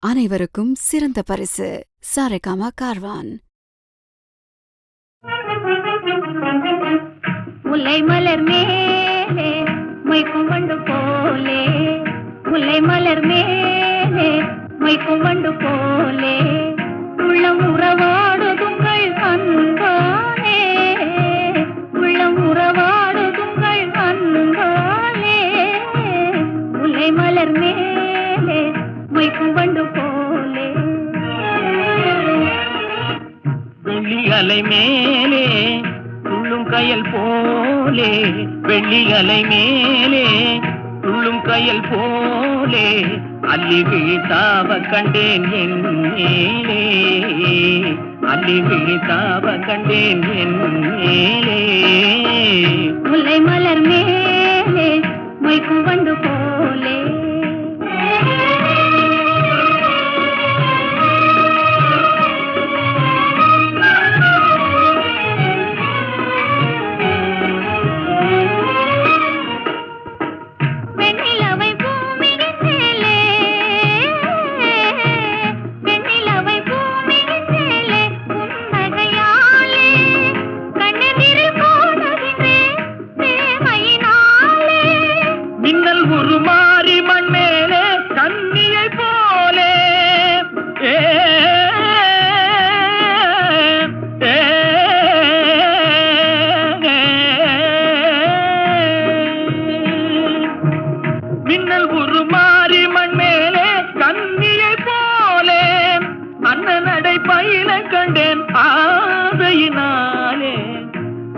அனைவருக்கும் சிறந்த பரிசு சாரேகாமா கார்வான். முல்லை மலர் மேலே மொய்க்கும் வண்டு போலே, முல்லை மலர் மேலே மொய்க்கும் வண்டு போலே, உள்ளம் உறவாடுதுங்கள் அன்பாலே, உள்ளம் உறவாடுதுங்கள் அன்பாலே, முல்லை மலர் மேலே மொய்க்கும் வண்டு போலே. வெள்ளி அலை மேலே துள்ளும் கயல் போலே, வெள்ளி அலை மேலே துள்ளும் கயல் போலே, அள்ளி விழித்தாவ கண்டேன் என் மேலே, அள்ளி விழித்தாவ கண்டேன் என் மேலே. முல்லை மலர் மேலே மொய்க்கும் வண்டு போலே.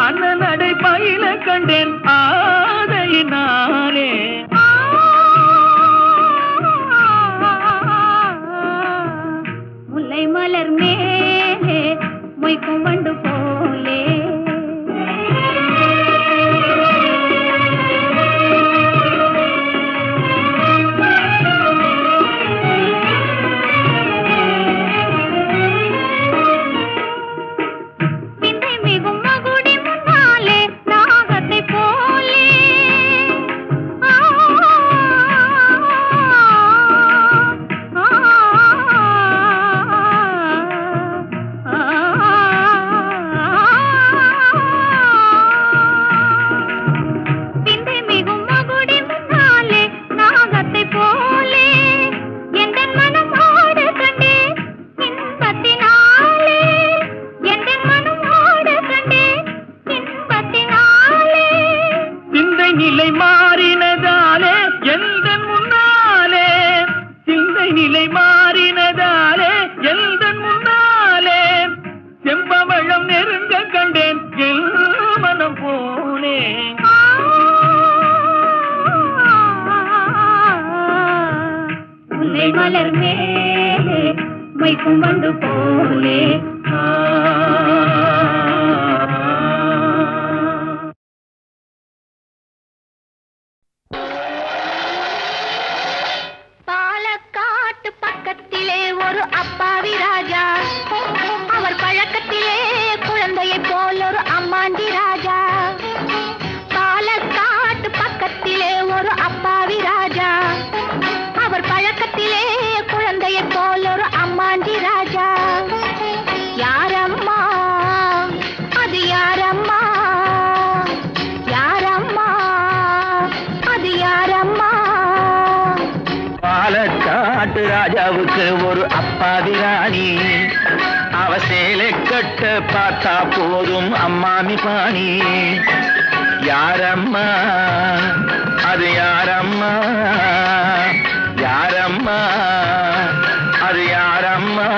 அண்ணனடை பயில கண்டேன் ஆதையினாலே. முல்லை மலர் மேலே மொய்க்கும் வண்டு போலே. நிலை மாறினதாலே எந்த முன்னாலே, சிந்தை நிலை மாறினதாலே எந்த முன்னாலே, செம்பவளம் நெருங்க கண்டேன் என் மனம் போனே. முல்லை மலர் மேலே மொய்க்கும் வண்டு போலே. பக்கத்திலே ஒரு அப்பாவி ராஜா, அவர் பழக்கத்திலே குழந்தையை போல் ஒரு அம்மாண்டி ராஜா. பாலக்காட்டு பக்கத்திலே ஒரு அப்பாவி ராஜா, அவர் பழக்கத்திலே குழந்தையை போல் ஒரு அம்மாண்டி ராஜா. யாரம்மா அது யாரம்மா, யாரம்மா அது யாரம்மா. பாலக்காட்டு ராஜாவுக்கு ஒரு அப்பாவி ராணி, அவ சேலை கட்ட பார்த்தா போதும் அம்மாமி பாணி. யாரம்மா அது யாரம்மா, யாரம்மா அது யாரம்மா.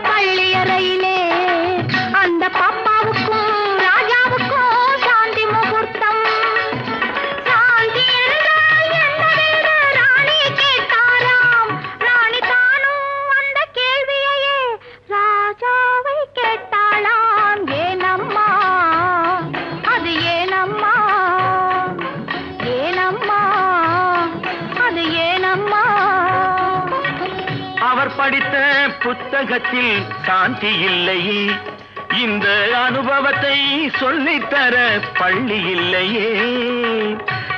பள்ளியறையிலே அந்த பாப்பாவுக்கும் ராஜாவுக்கும் புத்தகத்தில் சாந்தி இல்லையே, இந்த அனுபவத்தை சொல்லித்தர பள்ளி இல்லையே,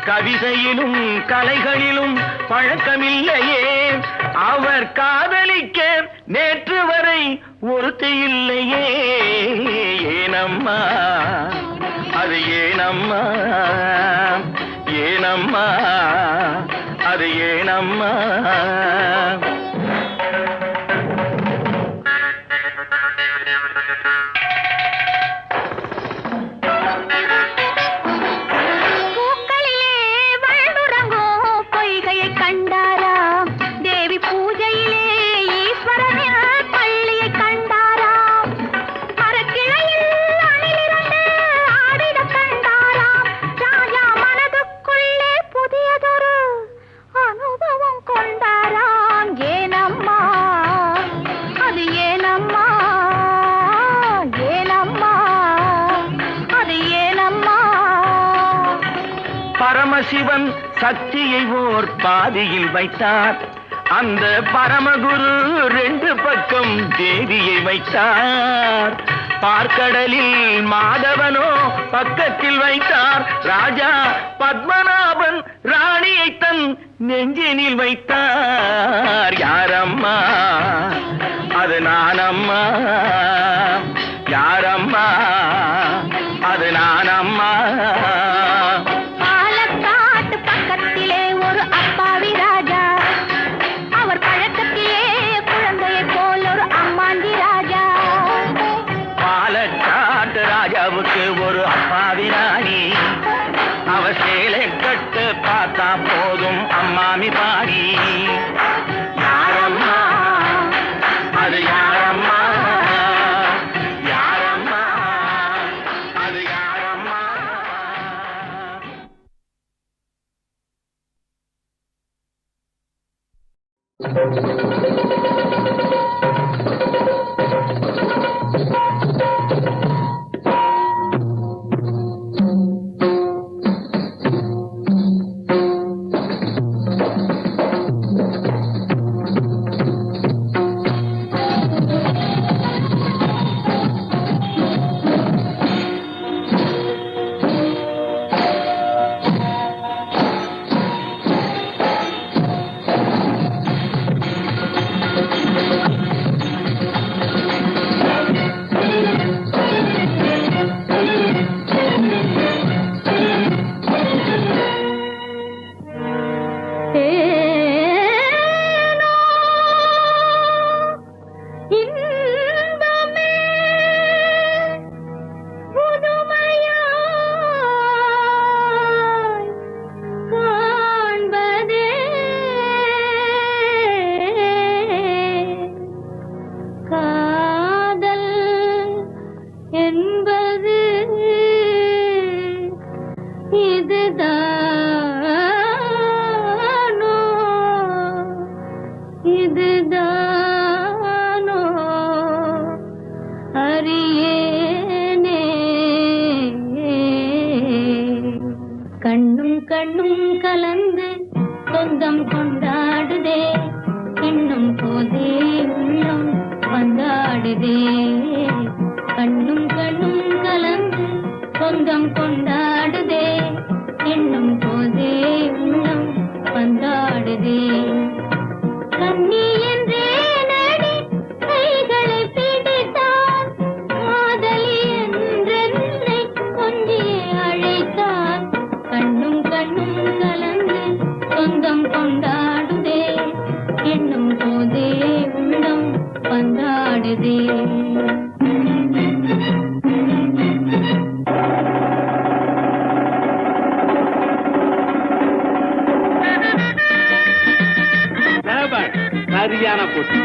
கவிதையிலும் கலைகளிலும் பழக்கமில்லையே, அவர் காதலிக்க நேற்று வரை ஒருத்தி இல்லையே. ஏனம்மா அது ஏனம்மா, ஏனம்மா அது ஏனம்மா. பரமசிவன் சக்தியை ஓர் பாதியில் வைத்தார், அந்த பரமகுரு ரெண்டு பக்கம் தேவியை வைத்தார். பார்க்கடலில் மாதவனோ பக்கத்தில் வைத்தார், ராஜா பத்மநாபன் ராணியை தன் நெஞ்சினில் வைத்தார். யாரம்மா அது நானம்மா, யாரம்மா அது நானம்மா. ராஜாவுக்கு ஒரு அப்பாவி ராணி, அவ சேலை கட்டு பார்த்தா போதும் அம்மாமி பாடி. யாரம்மா அது யாரம்மா, யாரம்மா அது யாரம்மா. சரியான போட்டி.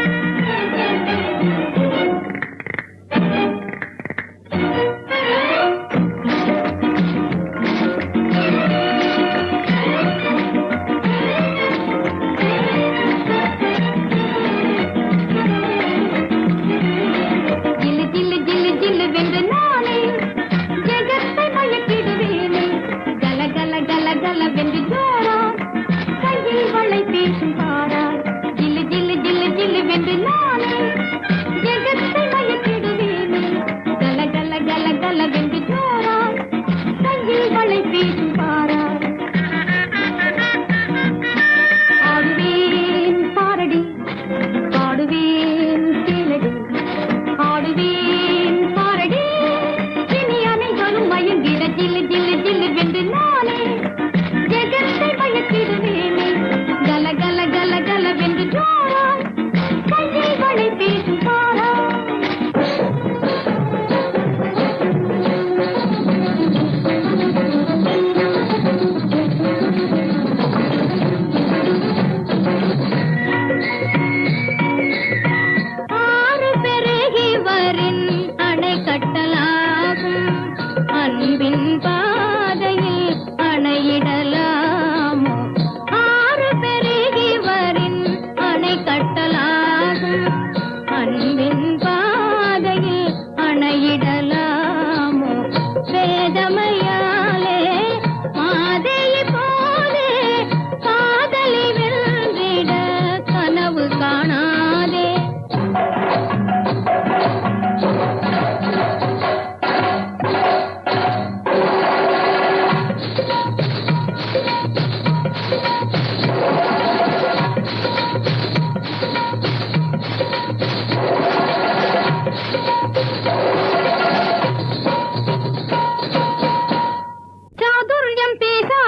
வென்று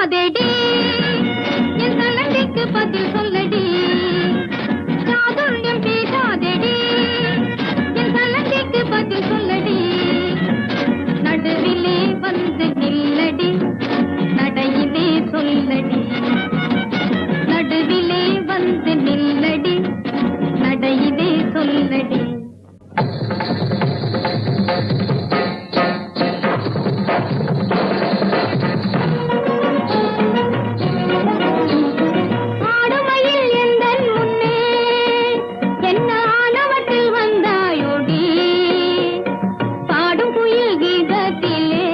பேசாதேடி என் சலங்கைக்கு பதில் சொல்லடி சாதுரியம் பேசாதேடி என் சலங்கைக்கு பதில் சொல்லடி நடுவிலே வந்து நில்லடி நடையிலே சொல்லடி நடுவிலே வந்து நில்லடி நடையிலே சொல்லடி ஆடுமையில் எந்தன் முன்னே என்ன ஆணவத்தில் வந்தாயோடி பாடும் குயில் கீதத்திலே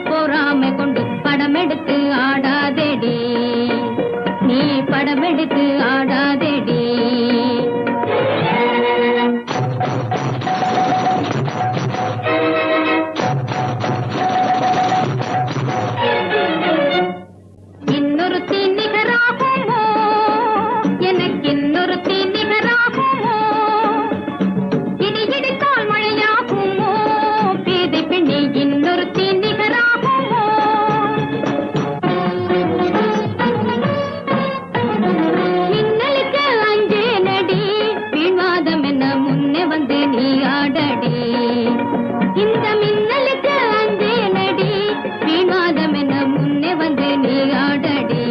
பொறாமை கொண்டு படமெடுத்து ஆடாதேடி நீ படமெடுத்து ஆடாதேடி இன்னொருத்தி நிகராகுமோ எனக்கு இன்னொருத்தி நிகராகுமோ இடி இடித்தால் மழையாகுமோ பேதை பெண்ணே இன்னொருத்தி நிகராகுமோ மின்னலுக்கு அஞ்சேனடி வீண்வாதம் என்ன முன்னே வந்து நீ ஆடடி இந்த மின்னலுக்கு அஞ்சேனடி வீண்வாதம் என்ன முன்னே வந்து நீ ஆடடி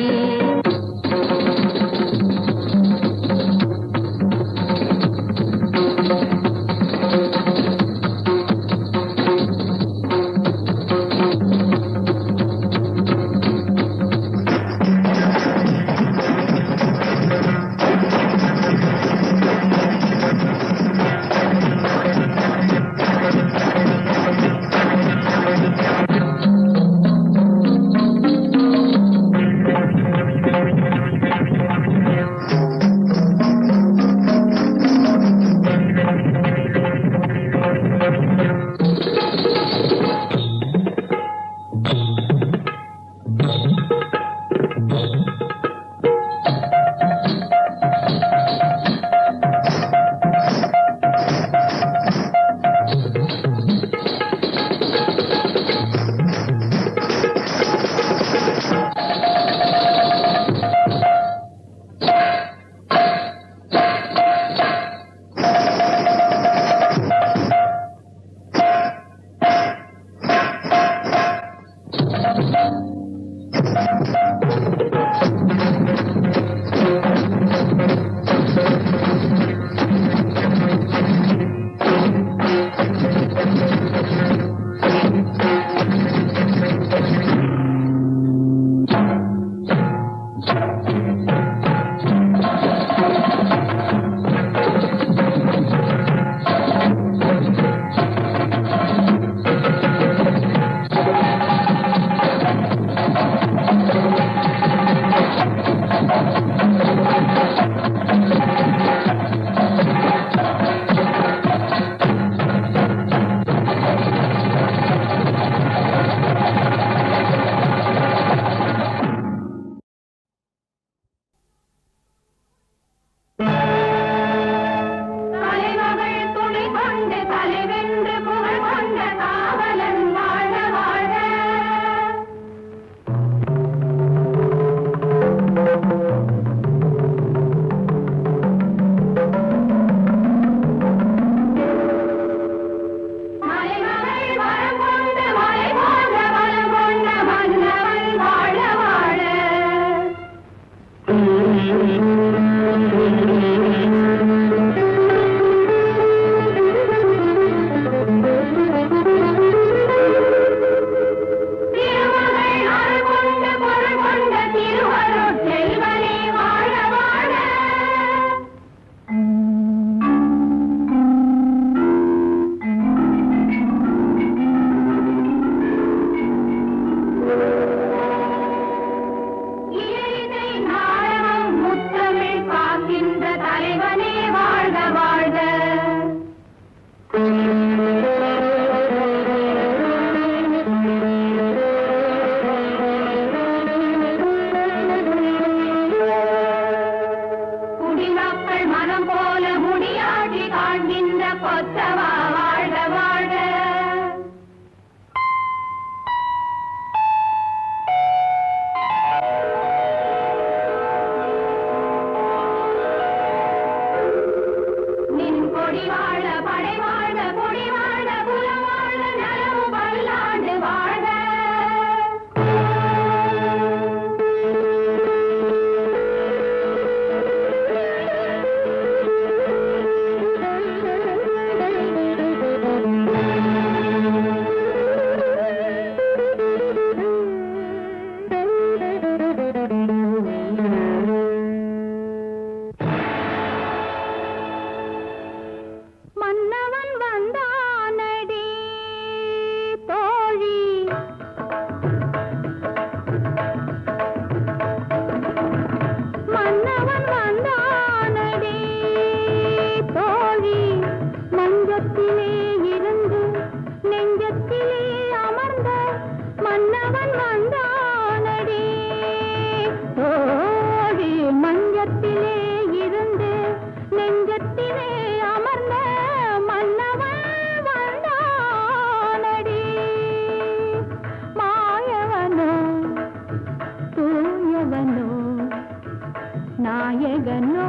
நாயகனோ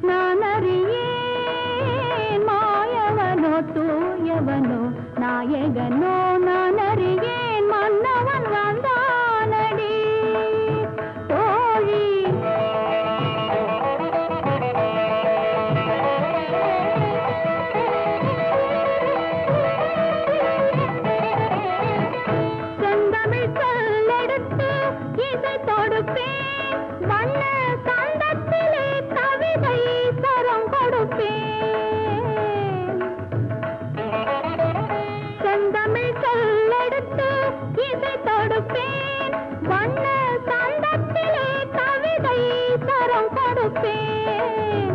நான் அறியேன் மாயவனோ தூயவனோ நாயகனோ நான் அறியேன் மன்னவன் வந்தானடி தோழி செந்தமிழ் சொல்லெடுத்து இசை தொடுப்பேன் வண்ண சந்தத்திலே கவிதை சரம் கொடுப்பேன் செந்தமிழ் சொல்லெடுத்து இசை தொடுப்பேன் வண்ண சந்தத்திலே கவிதை சரம் கொடுப்பேன்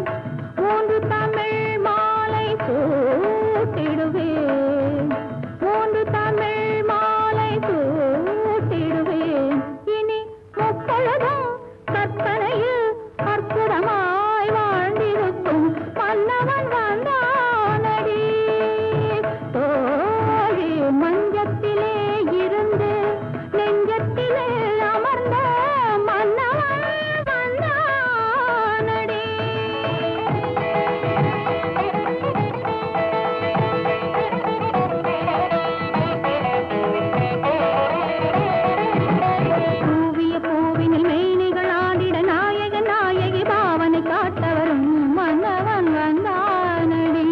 மூன்று தமிழ் மாலை சூட்டிடுவேன் மூன்று தமிழ் மாலை சூட்டிடுவேன் இனி முப்பொழுதும் கற்பனையில் அற்புதமாய் வாழ்ந்திருக்கும் மன்னவன் வந்தானடி தோழி மஞ்சத்திலே இருந்து நெஞ்சத்திலே அமர்ந்த மன்னவன் வந்தானடி பூவிய பூவினில் மேனிகள் ஆடிட நாயகன் நாயகி பாவனை காட்டவரும் மன்னவன் வந்தானடி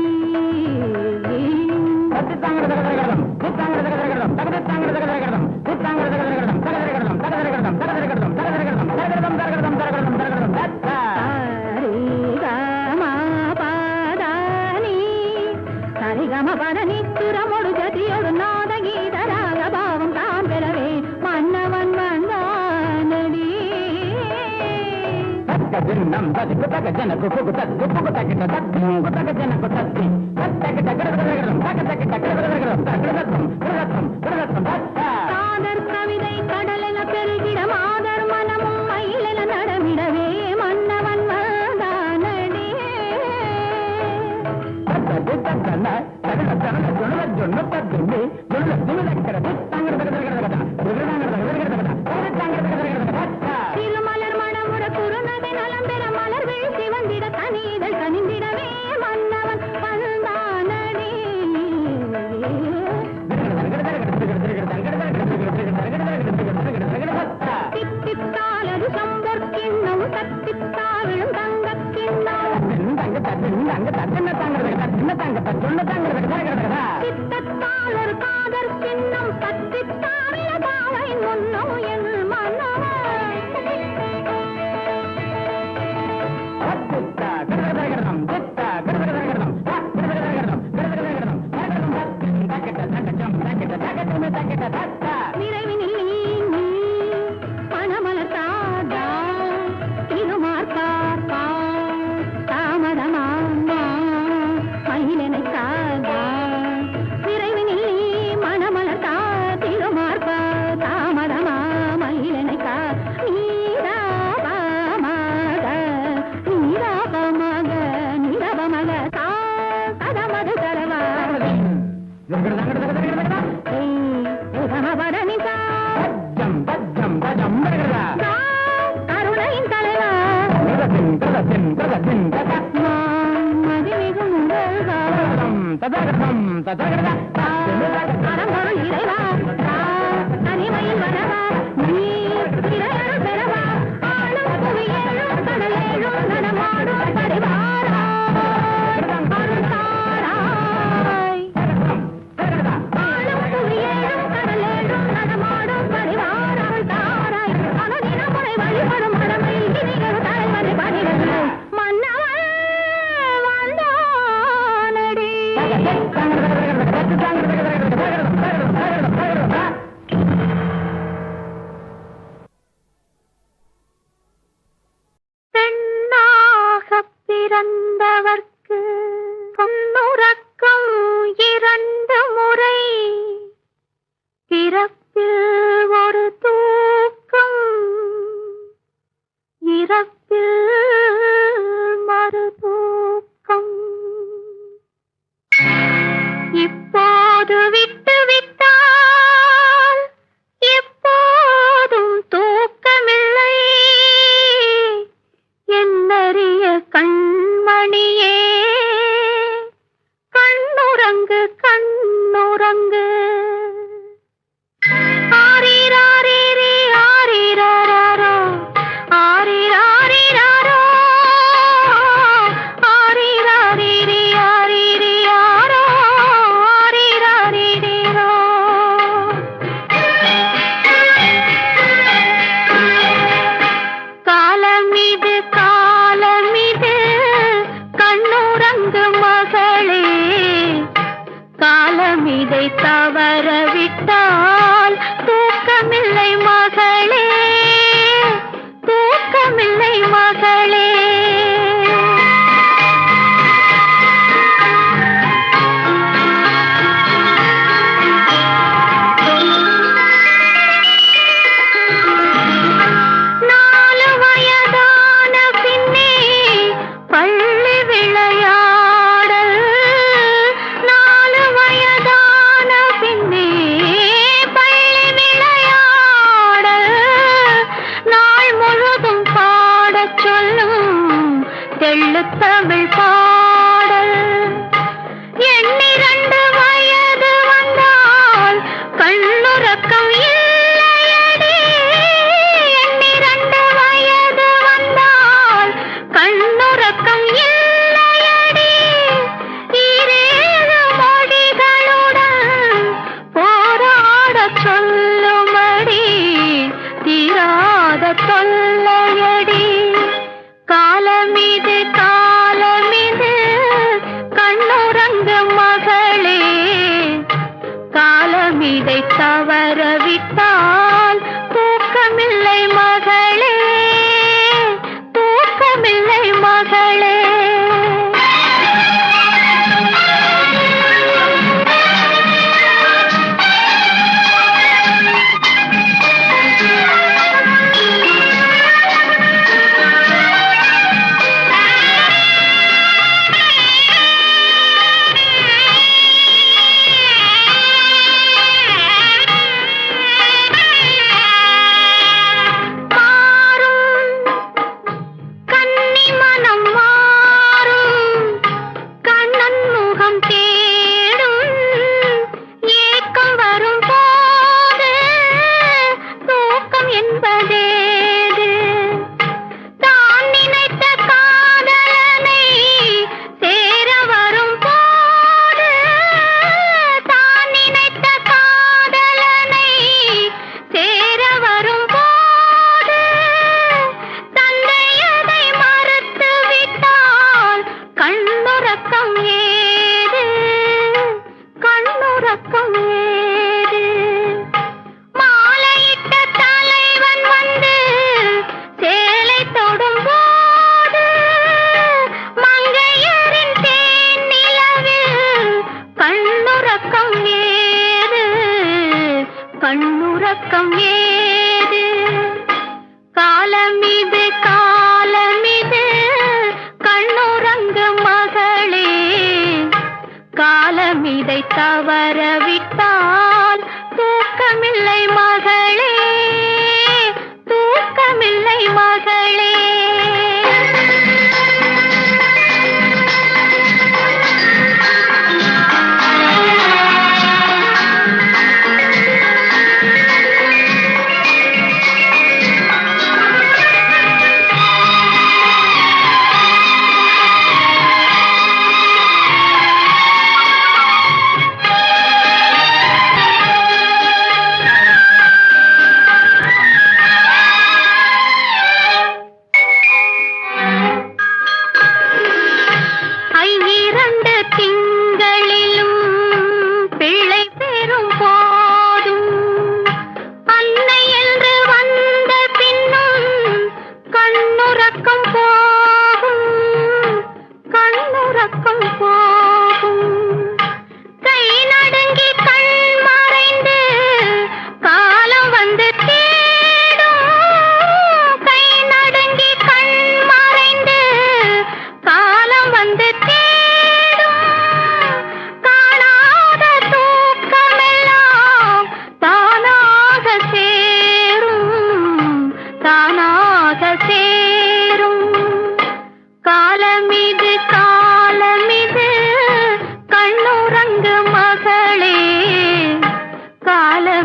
சரிகம பதனி துரமொடு ஜதியோடு நாத கீதராக பாவம் தாம் பெறவே மன்னவன் வந்தானடி காதர் கவிதை கடலென பெருகிட மாதர் மனமும் மயிலென நடமிடவே மன்னவன் வந்தானடி திருமலர் மணமுட குறுநகை நலம் பெற மலர் வீழ்ச்சி வந்திட கனிதழ் கனிந்திடவே மன்னவன் வந்தானடி தித்தித்தால் அது சம்பொற்கிண்ணம் தத்தித்தாவிழும் தங்கக் கிண்ணம் சித்தத்தால் ஒரு காதற் சின்னம் தத்தித்தாவில பாவை முன்னம் என் மன்னவன் விரைவினில் நீ மணமலர் தாதா திருமார்பார்ப்பா தாமதமாமா மயிலனை காதா விரைவினில் நீ மணமலர் தா திருமார்பா தாமதமா மயிலனை கா நீராபமாக நீராபமாக நீரபமக சா கதமது கரவா கருணையின் தலைவா மதிமிகு முதல்வரும் இறைவா தனிமையில் வரவா நீர் இறையருள் பெறவா ஆளும் புவியேழும் கடலேழும் நடமாடும் பரிவாரா அருள் தாராய் ஆளும் புவியேழும் கடலேழும் நடமாடும் பரிவாரா அருள் தாராய் அனுதின முறை வழிபடும் மடமையில் இனிகள் தலைவரை பணிவது மன்னவன் வந்தானடி முத்தமிழ் பாடல். எண்ணிரண்டு வயது வந்தால் கண்ணுறக்கம் இல்லையடி. எண்ணிரண்டு வயது வந்தால் கண்ணுறக்கம் இல்லையடி. ஈரேழு மொழிகளுடன் போராடச் சொல்லுமடி. தீராத தொல்லையடி. காலமிது காலமிது கண்ணுறங்கு மகளே. காலமிதை தவறவிட்டால் தூக்கமில்லை மகளே. தூக்கமில்லை மகளே. கண்ணுறக்கம் ஏது. காலமிது காலமிது கண்ணுறங்கு மகளே. காலமிதை தவறவிட்டால் தூக்கமில்லை மகளே. தூக்கமில்லை மகளே.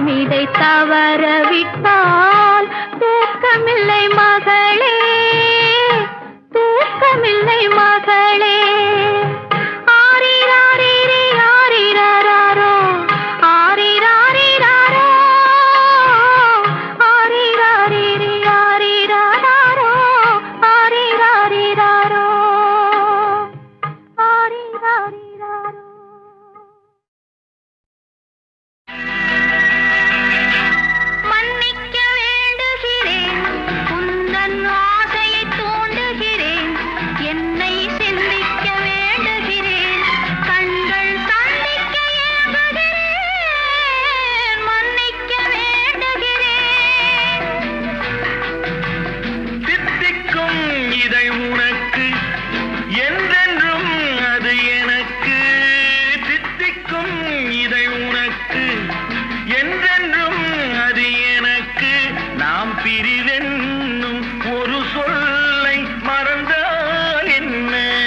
இதை தவறவிட்டால் தூக்கமில்லை மகளே, தூக்கமில்லை மகளே. ஆரிராரிரி ஆரிராரோ, ஆரிராரிராரோ, ஆரிராரிரி ஆரிராரோ, ஆரிராரிராரோ, ஆரிராரிராரோ. பிரிவென்னும் ஒரு சொல்லை மறந்தால் என்ன?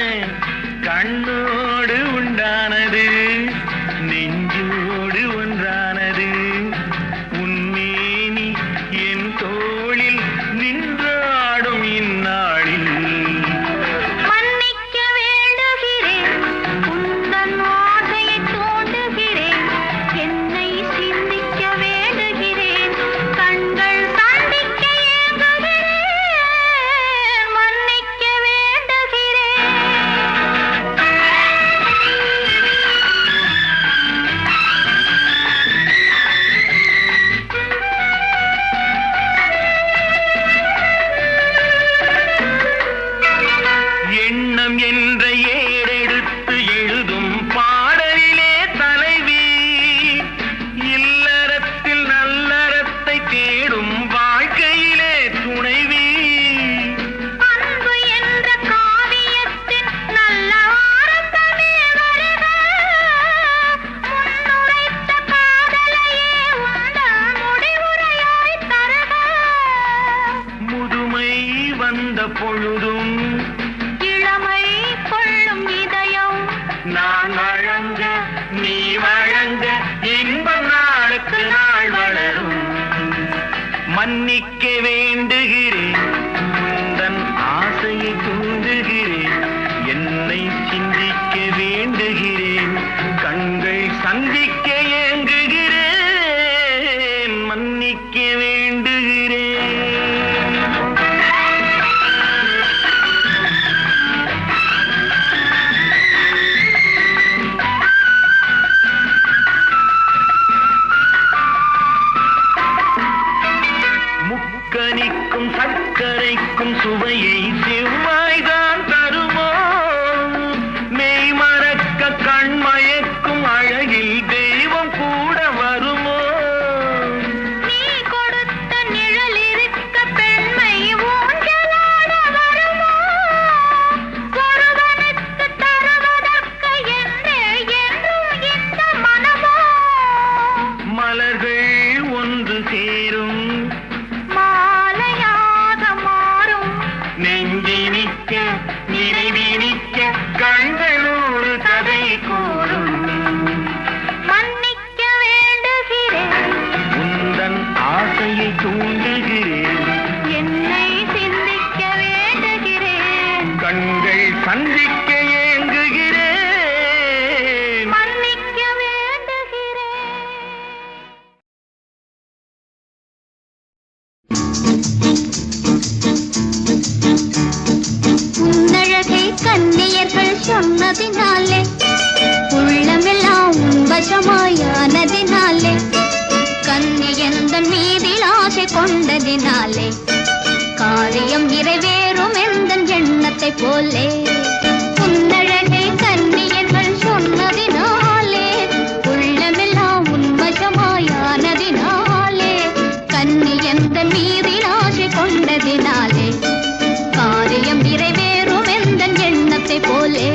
தோளில் நின்றாடும் இந்நாளில் மன்னிக்க வேண்டுகிறேன் உந்தன் ஆசையை தூண்டுகிறேன் என்னை சிந்திக்க வேண்டுகிறேன் கண்கள் சந்திக்க ஏங்குகிறேன் மன்னிக்க வேண்டுகிறேன் எண்ணம் என்ற ஏடெடுத்து எழுதும் பாடலிலே தலைவி இல்லறத்தில் நல்லறத்தை தேடும் வாழ்க்கையிலே துணைவி அன்பு என்ற காவியத்தின் நல்ல ஆரம்பமே வருக முன்னுரைத்த காதலையே உந்தன் முடிவுரையாய் தருக முதுமை வந்த பொழுதும் இளமை கொள்ளும் இதயம் நான் வழங்க நீ வழங்க இன்பம் நாளுக்கு நாள் வளரும் மன்னிக்க வேண்டுகிறேன் உந்தன் ஆசையை தூண்டுகிறேன் என்னை சிந்திக்க வேண்டுகிறேன் கண்கள் சந்திக்க ஏங்குகிறேன் மன்னிக்க வேண்டுகிறேன் முக்கனிக்கும் சர்க்கரைக்கும் சுவையை செவ்வாய்தான் தருமோ மெய் மறக்க கண் மயக்கும் அழகில் தெய்வம் கூட வருமோ நீ கொடுத்த நிழல் இருக்க பெண்மை ஊஞ்சலாட வருமோ ஒருவனுக்கு தருவதற்கு என்றே என்றும் இந்த மனமோ மலர்கள் ஒன்று சேரும் மாலையாக மாறும் நெஞ்சினிக்க நினைவினிக்க கண்களோடு கதை கூறும் மன்னிக்க வேண்டுகிறேன் உந்தன் ஆசையை தூண்டுகிறேன் என்னை சிந்திக்க வேண்டுகிறேன் கண்கள் சந்திக்க ஏங்குகிறேன் மன்னிக்க வேண்டுகிறேன் உன்னழகை கன்னியர்கள் சொன்னதினாலே உள்ளமெல்லாம் வசமாயானதினாலே கன்னியந்தன் மீதில் ஆசை கொண்டதினாலே காரியம் நிறைவேறும் எந்தன் எண்ணத்தை போலே உன்னழகை கன்னியர்கள் சொன்னதினாலே உள்ளமெல்லாம் உன்வசமாயானதினாலே கன்னியந்தன் மீதில் ஆசை கொண்டதினாலே காரியம் நிறைவேறும் எந்தன் எண்ணத்தை போலே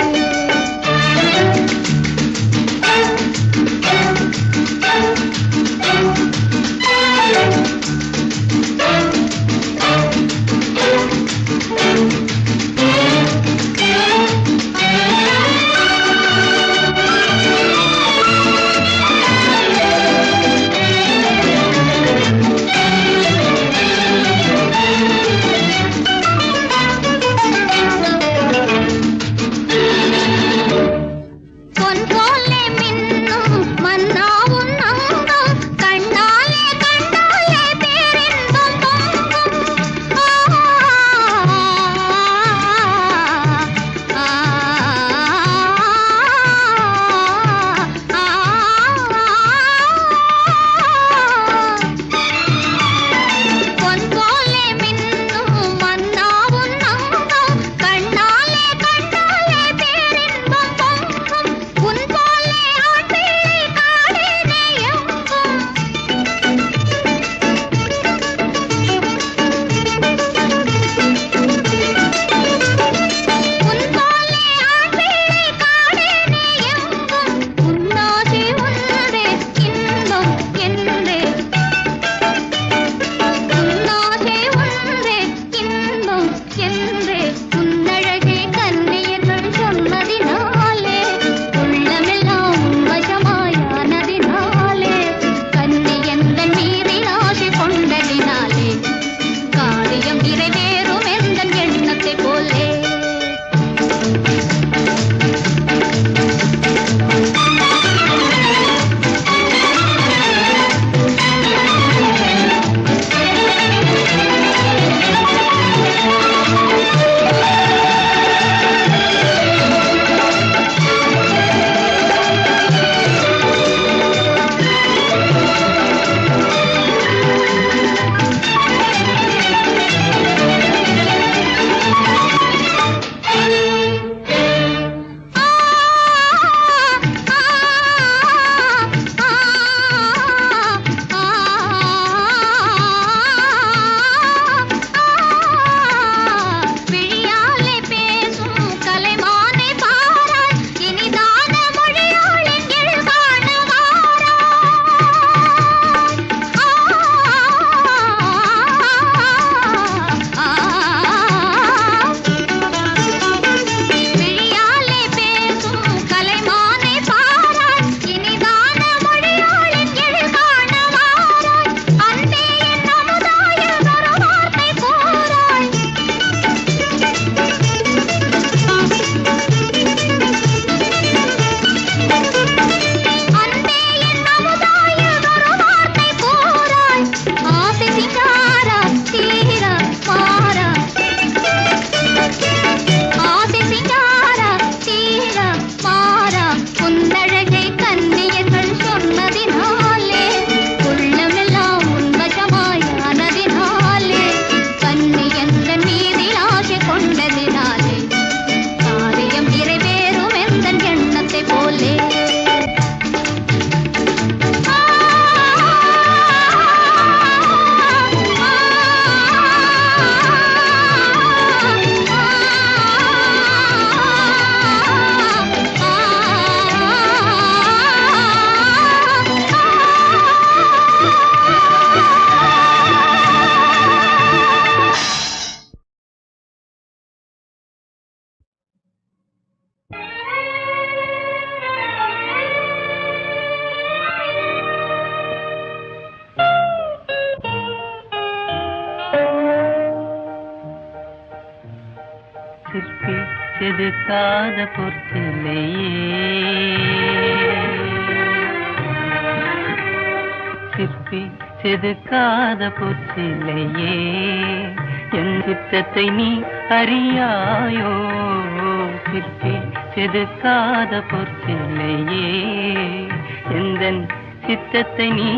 செதுக்காத பொற்சிலையே சிற்பி செதுக்காத பொற்சிலையே என் சித்தத்தை நீ அறியாயோ சிற்பி செதுக்காத பொற்சிலையே எந்தன் சித்தத்தை நீ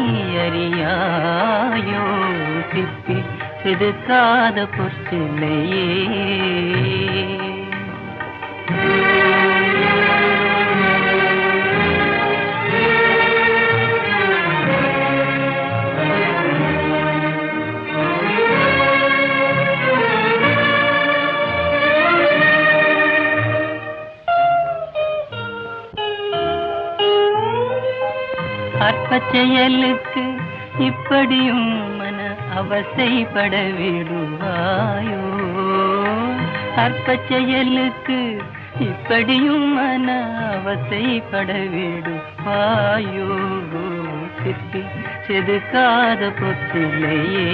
அறியாயோ சிற்பி செதுக்காத பொற்சிலையே அற்பச்செயலுக்கு இப்படியும் மன அவசைப்பட விடுவாயோ அற்பச்செயலுக்கு இப்படியும் மன அவசைப்பட விடுவாயோ சிற்பி செதுக்காத பொற்சிலையே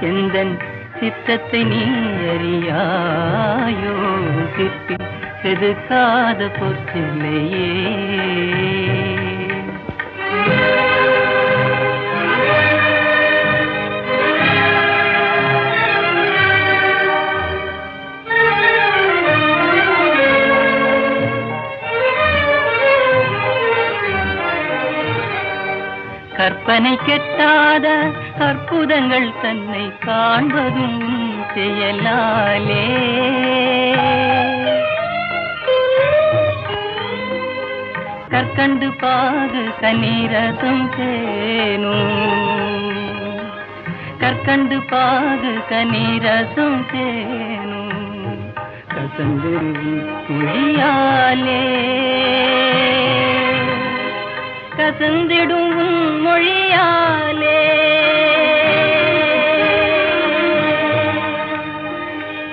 எந்தன் சித்தத்தை நீ அறியாயோ சிற்பி செதுக்காத பொற்சிலையே கற்பனை கெட்டாத அற்புதங்கள் தன்னை காண்பதும் செயலாலே கற்கண்டு பாகு கனீரசம் தேனும் கற்கண்டு பாகு கனீரசம் தேனும் கசந்து மொழியாலே கசந்திடும் மொழியாலே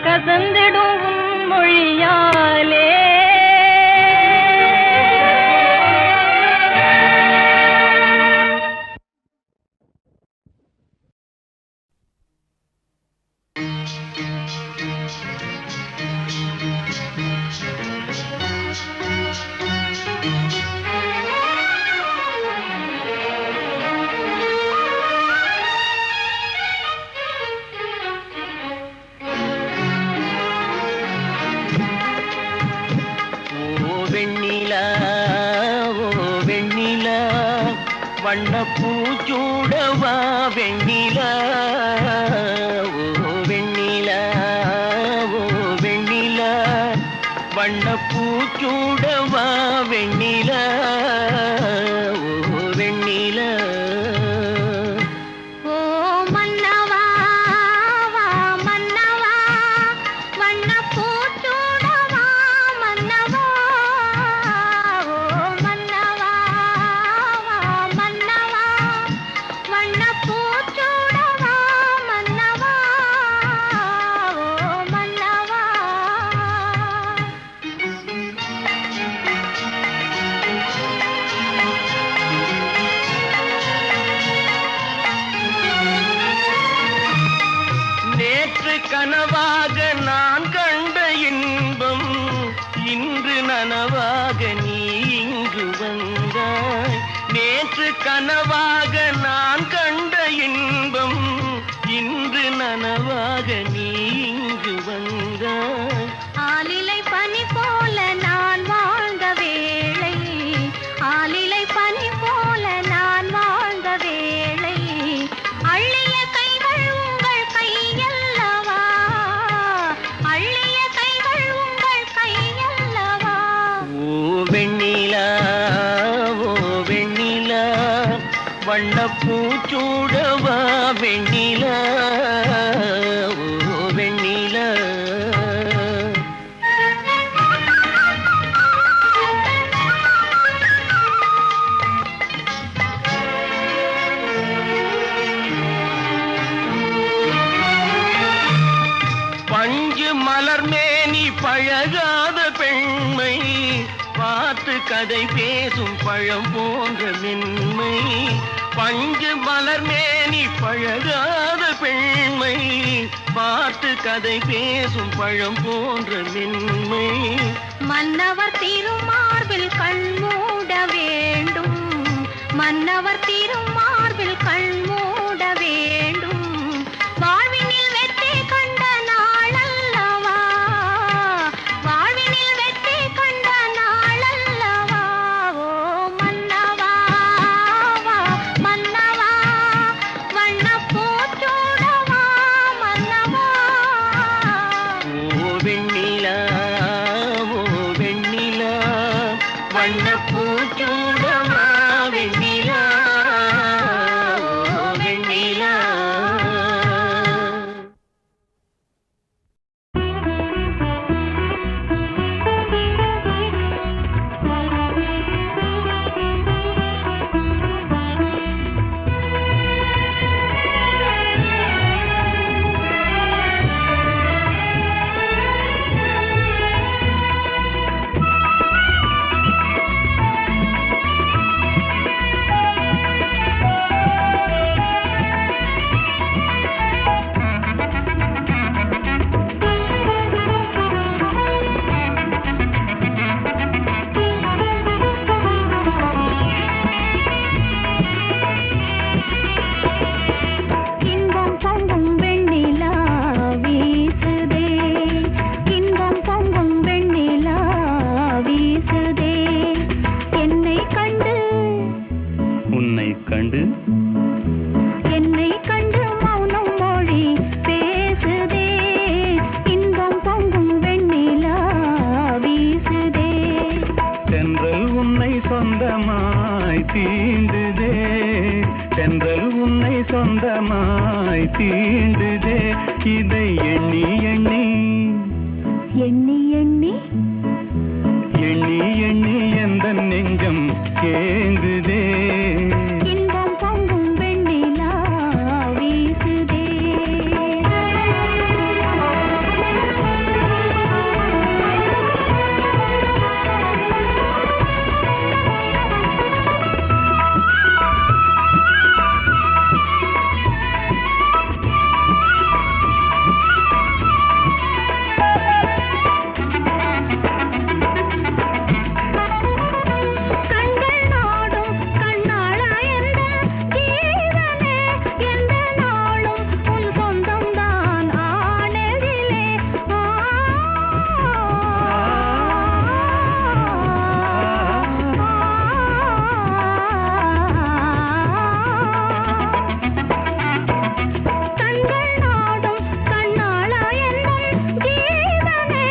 கசந்திடும் மொழியாலே வண்ணப்பூச்சூடவா வெண்ணிலா ஓ வெண்ணிலா ஓ வெண்ணிலா வண்ணப்பூச்சூடவா வெண்ணிலா ஓ வெண்ணிலா கனவாக நான் கண்ட இன்பம் இன்று நனவாக நீ இங்கு வந்தாய் நேற்று கனவாக நான் கண்ட இன்பம் இன்று நனவாக நீ இங்கு வந்தாய் ஆலிலை பனி போல நான் வாழ்ந்த வேளை ஆலிலை பனி போல நான் வாழ்ந்த வேளை அள்ளிய கைகள் உங்கள் கையல்லவா அள்ளிய கைகள் உங்கள் கையல்லவா ஓ வெண்ணிலா ஓ வெண்ணிலா வண்ணப்பூச்சூடவா வெண்ணிலா ஓ வெண்ணிலா பஞ்சு மலர் மேனி பழகாத பெண்மை பார்த்து கதை பேசும் பழம் போன்ற மென்மை பஞ்சு மலர் மேனி பழகாத பெண்மை பார்த்து கதை பேசும் பழம் போன்ற மென்மை. மன்னவர் திருமார்பில் கண் மூட வேண்டும், மன்னவர் திருமார்பில் கண் மூட வேண்டும். வாழ்வினில் வெற்றி கண்ட நாளல்லவா, வாழ்வினில் வெற்றி கண்ட நாளல்லவா. ஓ மன்னவா மன்னவா, வண்ணப்பூச்சூடவா மன்னவா. ஓ வெண்ணிலா ஓ வெண்ணிலா, வண்ணப்பூச்சூடவா வெண்ணிலா ஓ வெண்ணிலா. இன்பம் பொங்கும் வெண்ணிலா வீசுதே, இன்பம் பொங்கும் வெண்ணிலா வீசுதே. என்னை கண்டு உன்னை கண்டு என்னை கண்டு மௌனம் மொழி பேசுதே. இன்பம் பொங்கும் வெண்ணிலா வீசுதே. தென்றல் உன்னை சொந்தமாய் தீண்டுதே, தென்றல் உன்னை சொந்தமாய் தீண்டுதே. இதை எண்ணி எண்ணி எண்ணி எண்ணி எண்ணி எண்ணி எந்த நெஞ்சம் ஏங்குதே. இன்பம் பொங்கும் வெண்ணிலா வீசுதே. கண்கள் நாடும் கண்ணாளா என்ற ஜீவனே, எந்த நாளும் உன் சொந்தம்தான் ஆனதிலே. கண்கள் நாடும் கண்ணாளா என்ற ஜீவனே,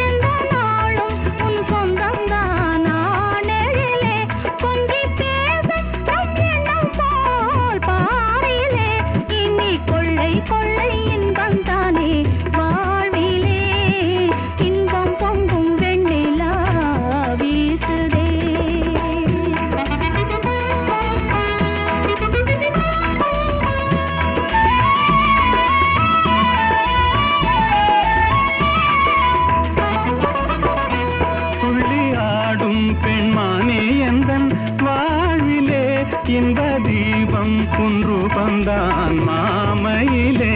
எந்த நாளும் உன் சொந்தம்தான் ஆனதிலே. கொஞ்சி பேச நம் எண்ணம் போல் பாரிலே, இனி கொள்ளை கொள்ளை இன்பம் தானே வாழ்விலே. இன்பம் பொங்கும் வெண்ணிலா வீசுதே. துள்ளி ஆடும் பெண்மானே எந்தன் வாழ்விலே, இன்ப தீபம் குன்று பந்தான் மாமையிலே.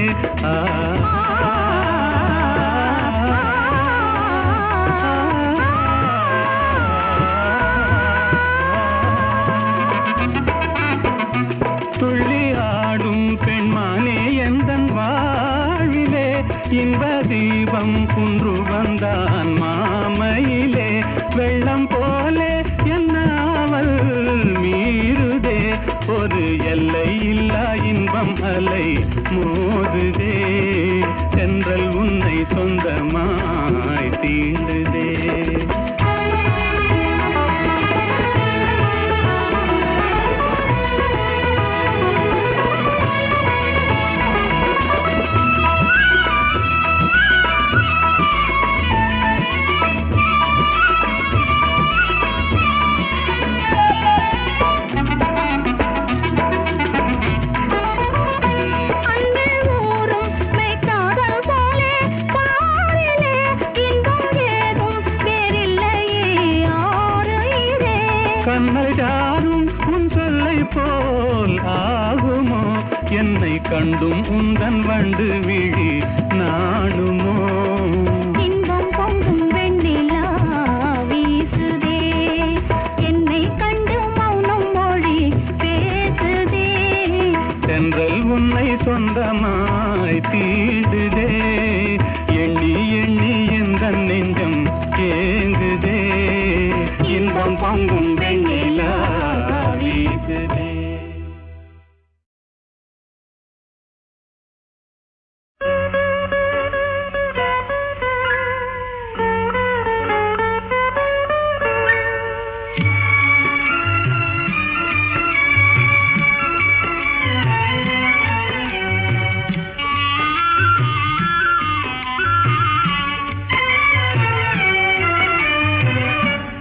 துள்ளி ஆடும் பெண்மானே எந்தன் வாழ்விலே, இன்ப தீபம் குன்று வந்தான் மாமையிலே. வெள்ளம் போலே என்னாவல் மீறுதே, ஒரு எல்லை இல்லா இன்பம் அலை மோதுதே. தென்றல் உன்னை சொந்தமாய் தீண்டுதே. அன்பில் ஊறும் மெய்க்காதல் போலே பாரிலே, இன்பம் ஏதும் வேறில்லை. இதமாய் தீண்டுதே, எண்ணி எண்ணி எந்த நெஞ்சம் ஏங்குதே, இன்பம் பொங்கும் வெண்ணிலா வீசுதே.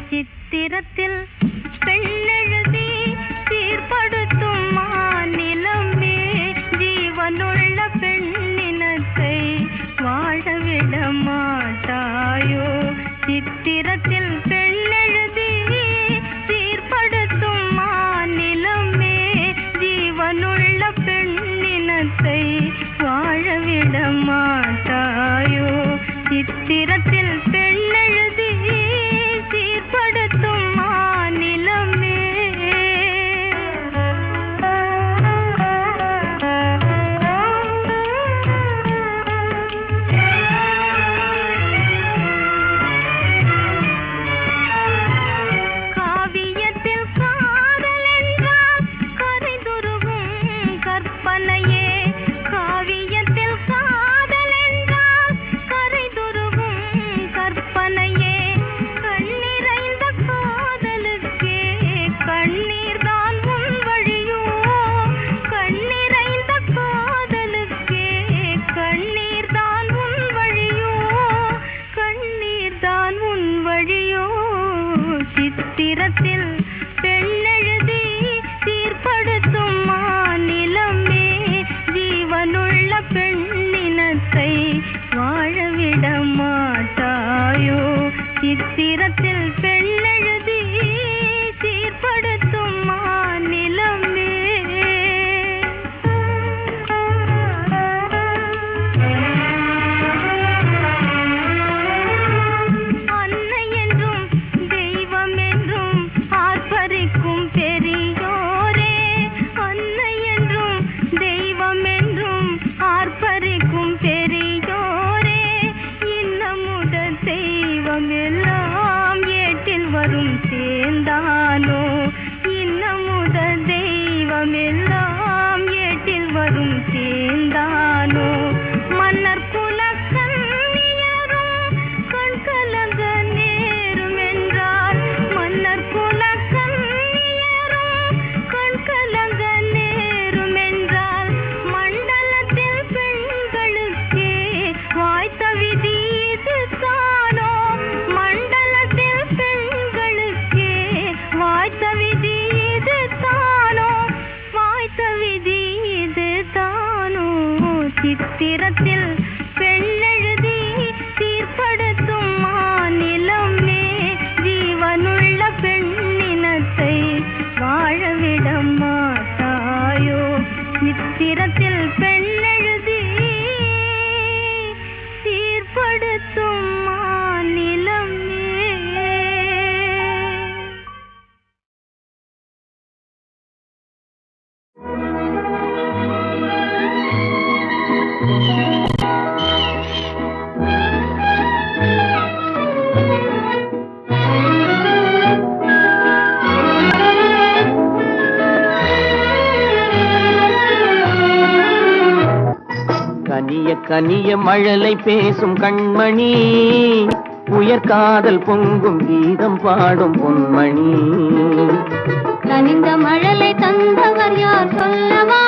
சித்திரத்தில் பெண்ணெழுதி சீர்படுத்தும் மாநிலமே, ஜீவனுள்ள பெண்ணினத்தை வாழவிட மாட்டாயோ. சித்திரத்தில் பெண்ணெழுதி சீர்படுத்தும் மாநிலமே, ஜீவனுள்ள பெண்ணினத்தை வாழவிட மாட்டாயோ. சித்திரத்தில் பெண்ணெழுதி சீர்படுத்தும் மாநிலமே. காவியத்தில் காதல் என்றால் கரைதுருகும் கற்பனையே, காவியத்தில் காதல் என்றால் கரைதுருகும் கற்பனையே, கண்ணிறைந்த காதலுக்கே கண்ணீர்தான் உன் வழியோ, கண்ணிறைந்த காதலுக்கே கண்ணீர்தான் உன் வழியோ, கண்ணீர்தான் உன் வழியோ. சித்திரத்தில் பெண்ணெழுதி சீர்படுத்தும் மாநிலமே, ஜீவனுள்ள பெண்ணினத்தை வாழவிட மாட்டாயோ. சித்திரத்தில் பெண்ணெழுதி சீர்படுத்தும் மாநிலமே. அன்னை என்றும் தெய்வம் என்றும் ஆர்ப்பரிக்கும் பெரியோரே, அன்னை என்றும் தெய்வம் என்றும் ஆர்ப்பரிக்கும் பெரியோரே, இன்னமுத தெய்வம் எல்லாம் ஏட்டில் வரும் சேர்ந்தானோ, இன்னமுத தெய்வம் எல்லாம் ஏட்டில் வரும் சேர்ந்தானோ. மன்னர் குலக்கண்ணியரும் கண்கலங்க நேரும் என்றால், மன்னர் குலக்கண்ணியரும் கண்கலங்க நேரும் என்றால், மண்டலத்தில் பெண்களுக்கே வாய்த்த விதி இது தானோ, மண்டலத்தில் பெண்களுக்கே வாய்த்த விதி இது தானோ, வாய்த்த விதி இது தானோ. சித்திரத்தில் பெண்ணெழுதி சீர்படுத்தும் மாநிலமே, ஜீவனுள்ள பெண்ணினத்தை வாழவிட மாட்டாயோ. சித்திரத்தில் பெண்ணெழுதி சீர்படுத்தும் மாநிலமே. கனிய கனிய மழலை பேசும் கண்மணி, உயர்காதல் பொங்கும் கீதம் பாடும் பொன்மணி. கனிந்த மழலை தந்தவர் யார் சொல்லவா,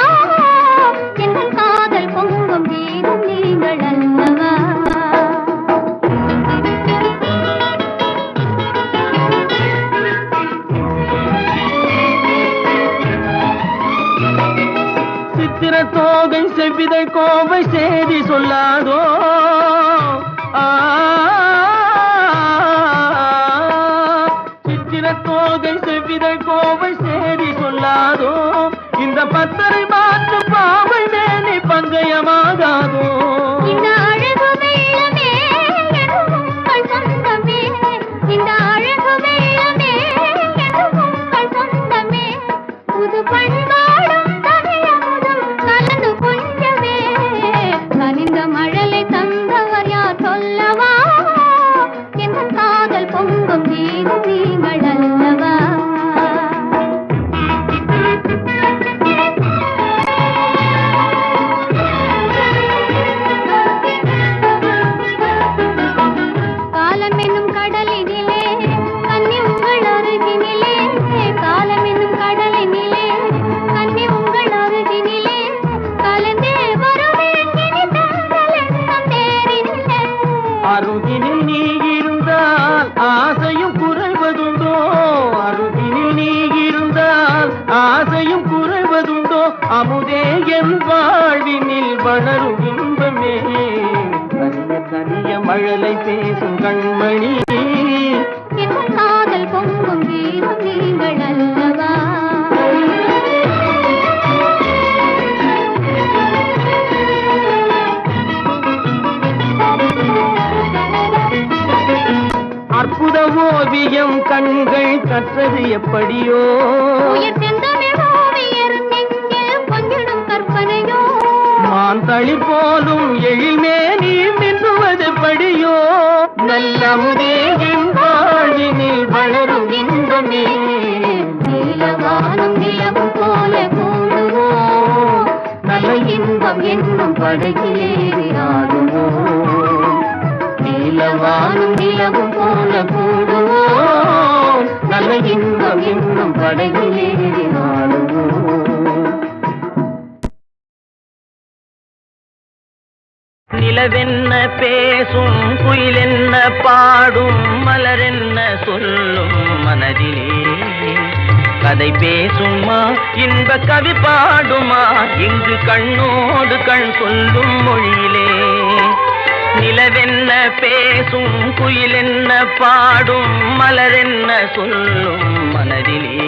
எங்கள் காதல் பொங்கும் கீதம் நீங்கள் அல்லவா. சித்திர தோகை செவ்விதழ் கோவை செய்தி சொல்லாதோ, சித்திர தோகை செவ்விதழ் கோவை செய்தி சொல்லாதோ, இந்த பத்தரை மாற்று பாவை மேலே பங்கயமாகாதோ. இந்த அழகு வெள்ளமே எதுவும் உங்கள் சொந்தமே, இந்த அழகு வெள்ளமே எதுவும் உங்கள் சொந்தமே, புது பண்பாடும் தமிழமுதும் கலந்து கொஞ்சமே, மழலை பேசும் கண்மணி. என் காதல் பொங்கும் கீதம் நீங்கள் அல்லவா? அற்புத ஓவியம் கண்கள் கற்றது எப்படியோ, உயிர் செந்தமிழ் ஓவியர் நெஞ்சில் கொஞ்சிடும் கற்பனையோ, மான் தளிர் போலும் எழில்மே நீ மின்னுவது படியோ. நல்லமுதே என் வாழ்வினில் வளரும் இன்பமே, நீலவானம் நிலவும் போல கூடுவோம், நல்ல இன்பம் என்னும் படகிலேறி ஆடுவோம். நீலவானம் நிலவும் போல கூடுவோம், நல்ல இன்பம் என்னும் படகிலேறி ஆடுவோம். நிலவென்ன பேசும், குயிலென்ன பாடும், மலரென்ன சொல்லும் மனதிலே. கதை பேசுமா, இன்ப கவி பாடுமா, இங்கு கண்ணோடு கண் சொல்லும் மொழியிலே. நிலவென்ன பேசும், குயிலென்ன பாடும், மலரென்ன சொல்லும் மனதிலே.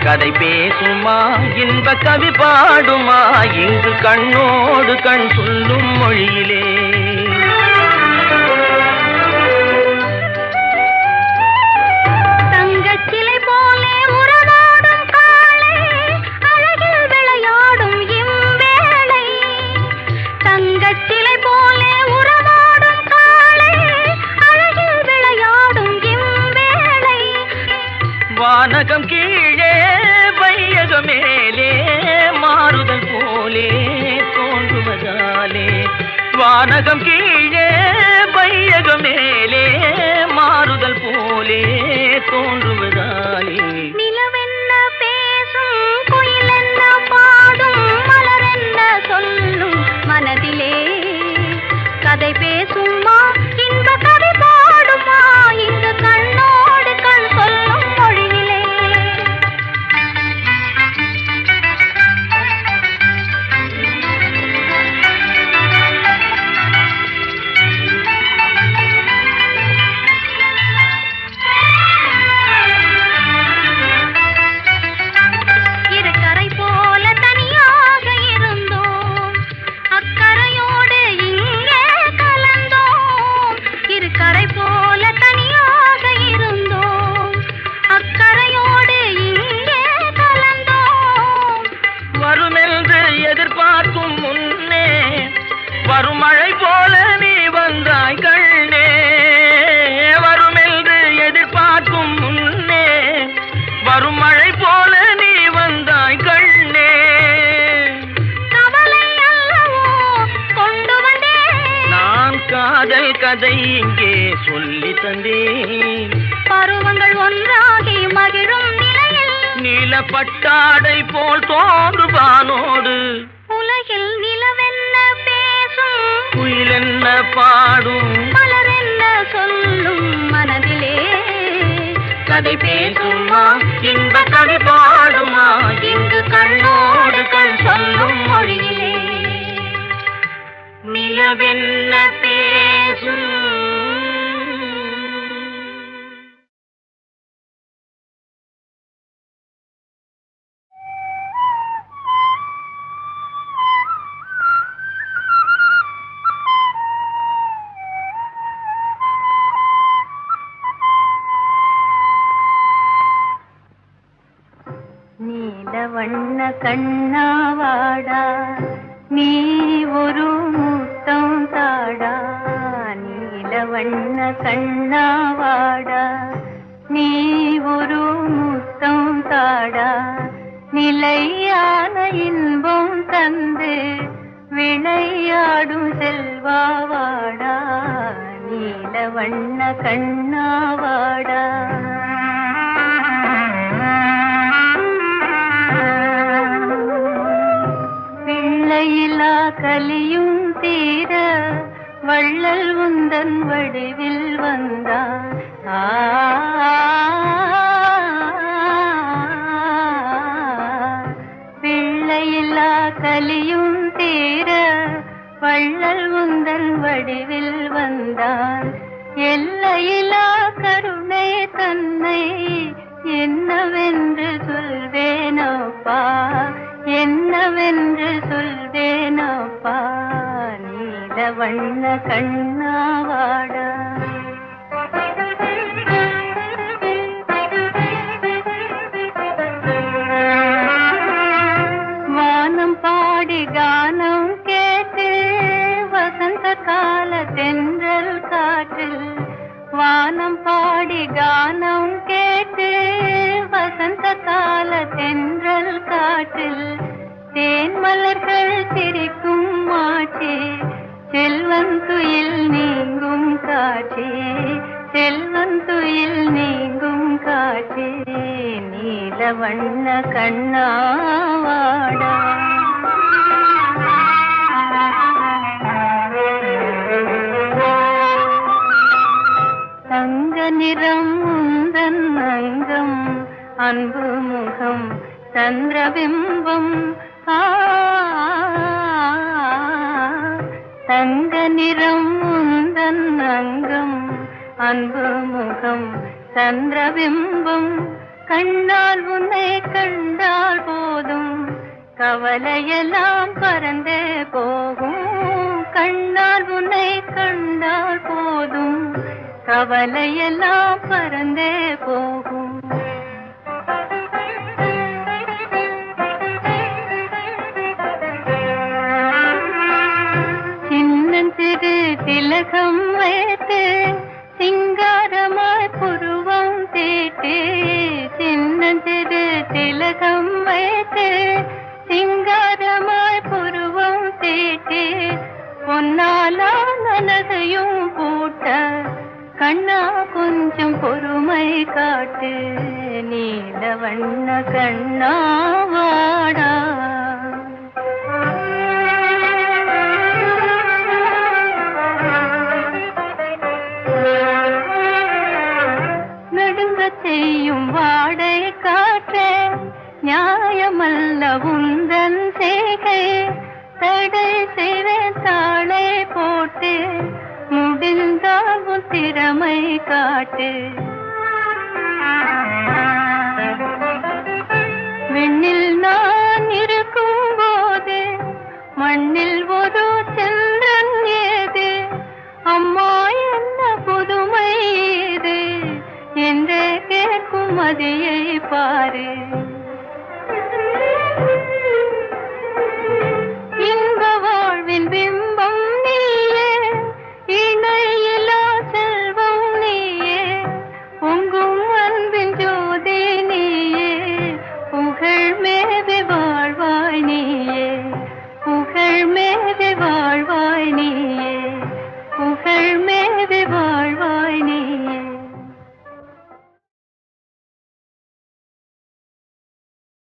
கதை பேசுமா, இன்ப கவி பாடுமா, இங்கு கண்ணோடு கண் சொல்லும் மொழியிலே. தங்கச்சிலை போலே உறவாடும் காளை, அழகில் விளையாடும் இவ்வேளை. தங்கச்சிலை போலே உறவாடும் காளை, அழகில் விளையாடும் இவ்வேளை. வானகம் கீழே வையகம் மேலே, மாறுதல் போலே தோன்றுவதாலே. வானகம் கீழே வையகம் மேலே, மாறுதல் போலே தோன்றுவதாலே. நிலவென்ன பேசும், குயிலென்ன பாடும், மலரென்ன சொல்லும் மனதிலே. கதை பேசுமா, இன்ப கவி பாடுமா, இங்கு கண்ணோடு கண் சொல்லும் மொழியிலே. இருக்கரை போல தனியாக இருந்தோம், அக்கரையோடு இங்கே கலந்தோம். இருக்கரை போல தனியாக இருந்தோம், அக்கரையோடு இங்கே கலந்தோம். வருமென்று எதிர்பார்க்கும் முன்னே, வரும் மழை போல நீ வந்தாய் கண்ணே. வருமென்று எதிர்பார்க்கும் முன்னே, வரும் மழை போல நீ வந்தாய் கண்ணே. கவலை அல்லவோ கொண்டு வந்தேன், நான் காதல் கதை இங்கே சொல்லி தந்தேன். பருவங்கள் ஒன்றாகி மகிழும் நிலையில், நீலப்பட்டாடை போல் தோன்றுவானோடு, உலகில் நிலவென்ன பேசும், குயிலென்ன பாடும், மலரென்ன சொல்லும் மனதிலே. கதை பேசுமா, இன்ப கவி பாடுமா, இங்கு கண்ணோடு கண் சொல்லும் மொழியிலே. நிலவென்ன பேசும். நீலவண்ண கண்ணாவாடா, நீ ஒரு முத்தம் தாடா. நீலவண்ண கண்ணாவாடா, நீ ஒரு முத்தம் தாடா. நிலையான இன்பம் தந்து விளையாடும் செல்வாவாடா. நீலவண்ண கண்ணாவாடா. பிள்ளையிலா கலியும் தீர வள்ளல் உந்தன் வடிவில் வந்தான். பிள்ளையிலா கலியும் தீர வள்ளல் உந்தன் வடிவில் வந்தான் எல்லையிலா கருணை தன்னை என்னவென்று சொல்வேனப்பா என்னவென்று சொல்வேனப்பா நீல வண்ண கண்ணாவாடா வானம் பாடி கானம் கேட்டு வசந்த கால தென்றல் காற்றில் வானம் பாடி கானம் கேட்டு வசந்த கால தென்றல் காற்றில் தேன் மலர்கள் சிரிக்கும் மாற்றே செல்வன் துயில் நீங்கும் காற்றே செல்வன் துயில் நீங்கும் காற்றே நீல வண்ண கண்ணாவாடா தங்க நிறம் உந்தன் அங்கம் அன்பு முகம் சந்திரபிம்பம் தங்க நிறம் உந்தன் அங்கம் அன்பு முகம் சந்திரபிம்பம் கண்ணால் உன்னை கண்டால் போதும் கவலையெல்லாம் பறந்தே போகும் கண்ணால் உன்னை கண்டால் போதும் கவலையெல்லாம் பறந்தே போகும் சின்னஞ்சிறு திலகம் வைத்து சிங்காரமாய் புருவம் தீட்டு சின்னஞ்சிறு திலகம் வைத்து சிங்காரமாய் புருவம் தீட்டு பொன்னாலா நனகையும் பூட்ட கண்ணா கொஞ்சம் பொறுமை காட்டு நீல வண்ண கண்ணாவாடா நடுங்க செய்யும் வாடை காற்றே நியாயமல்ல உந்தன் செய்கை தடை செய்வேன் தாளை போட்டு முடிந்தால் உன் திறமை காட்டு விண்ணில் நான் இருக்கும் போது மண்ணில்